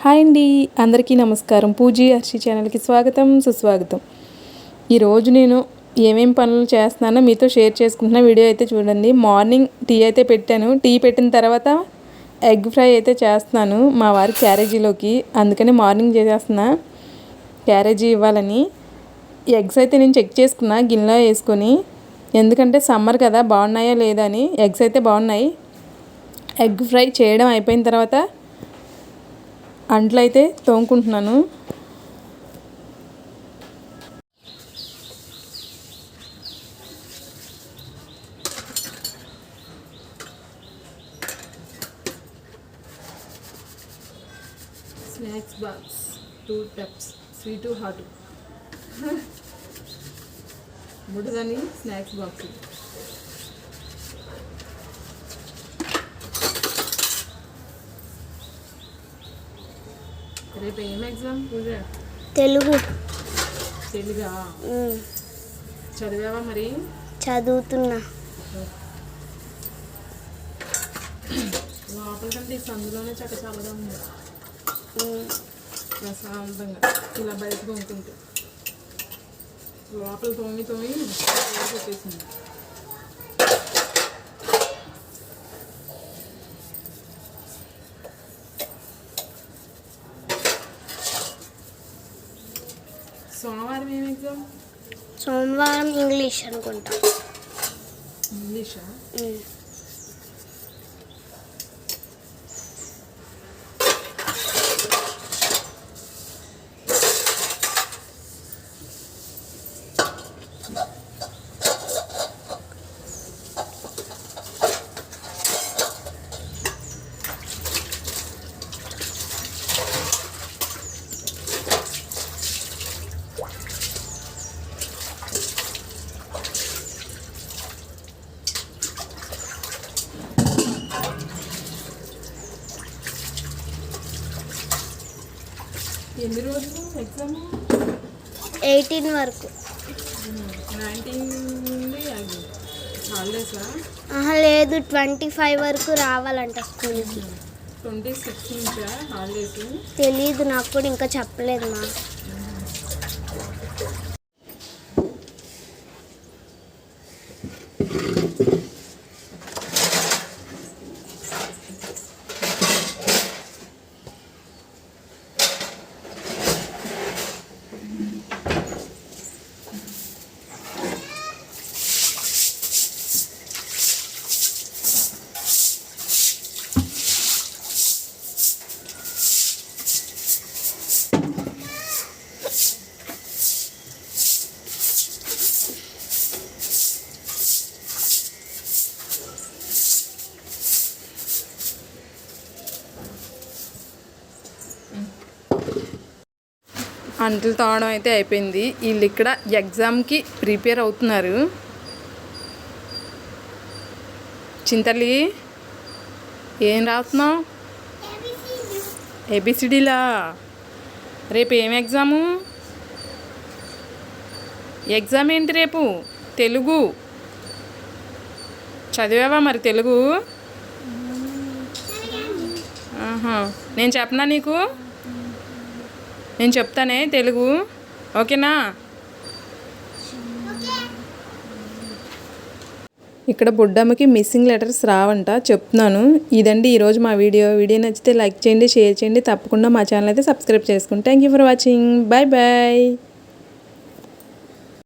Hi అండి, అందరికీ నమస్కారం. పూజీ హర్షి ఛానల్కి స్వాగతం, సుస్వాగతం. ఈరోజు నేను ఏమేమి పనులు చేస్తున్నానో మీతో షేర్ చేసుకుంటున్న వీడియో అయితే చూడండి. మార్నింగ్ టీ అయితే పెట్టాను. టీ పెట్టిన తర్వాత ఎగ్ ఫ్రై అయితే చేస్తున్నాను మా వారి క్యారేజీలోకి. అందుకని మార్నింగ్ చేసేస్తున్నా, క్యారేజీ ఇవ్వాలని. ఎగ్స్ అయితే నేను చెక్ చేసుకున్నా గిన్నెలో వేసుకొని, ఎందుకంటే సమ్మర్ కదా బాగున్నాయా లేదా అని. ఎగ్స్ అయితే బాగున్నాయి. ఎగ్ ఫ్రై చేయడం అయిపోయిన తర్వాత అంట్లు అయితే తోముకుంటున్నాను. స్నాక్స్ బాక్స్ 2 టప్స్, స్వీట్ హాట్ బుడ్డదని స్నాక్స్ బాక్స్. రేపు ఏం ఎగ్జామ్ పూజ? తెలుగా? చదివావా మరి? చదువుతున్నా. లోపల కంటే సందులోనే చల్లగా ఉంది, ప్రశాంతంగా. ఇలా బయట కొనుక్కుంటే లోపల తోమి పెట్టేసింది. సోమవారం ఏం ఎగ్జామ్? సోమవారం ఇంగ్లీష్ అనుకుంటా. ఇంగ్లీషా? ఎన్ని రోజులు ఎగ్జామ్? 18 వరకు. 19 నుండి హాలిడేసా? లేదు, 25 వరకు రావాలంట స్కూల్కి. 26 నుంచా హాలిడేస్? తెలీదు, నాకు కూడా ఇంకా చెప్పలేదు మా. అంట్లు తోవడం అయితే అయిపోయింది. వీళ్ళు ఇక్కడ ఎగ్జామ్కి ప్రిపేర్ అవుతున్నారు. చింతలి ఏం రాస్తున్నావు? ఏబిసిడీలా? రేపు ఏం ఎగ్జాము? ఎగ్జామ్ ఏంటి రేపు? తెలుగు. చదివావా మరి తెలుగు? నేను చెప్పనా నీకు? నేను చెప్తానే తెలుగు, ఓకేనా? ఇక్కడ బుడ్డమ్మకి మిస్సింగ్ లెటర్స్ రావంట, చెప్తున్నాను. ఇదండి ఈరోజు మా వీడియో నచ్చితే లైక్ చేయండి, షేర్ చేయండి. తప్పకుండా మా ఛానల్ అయితే సబ్స్క్రైబ్ చేసుకోండి. Thank you for watching. Bye bye.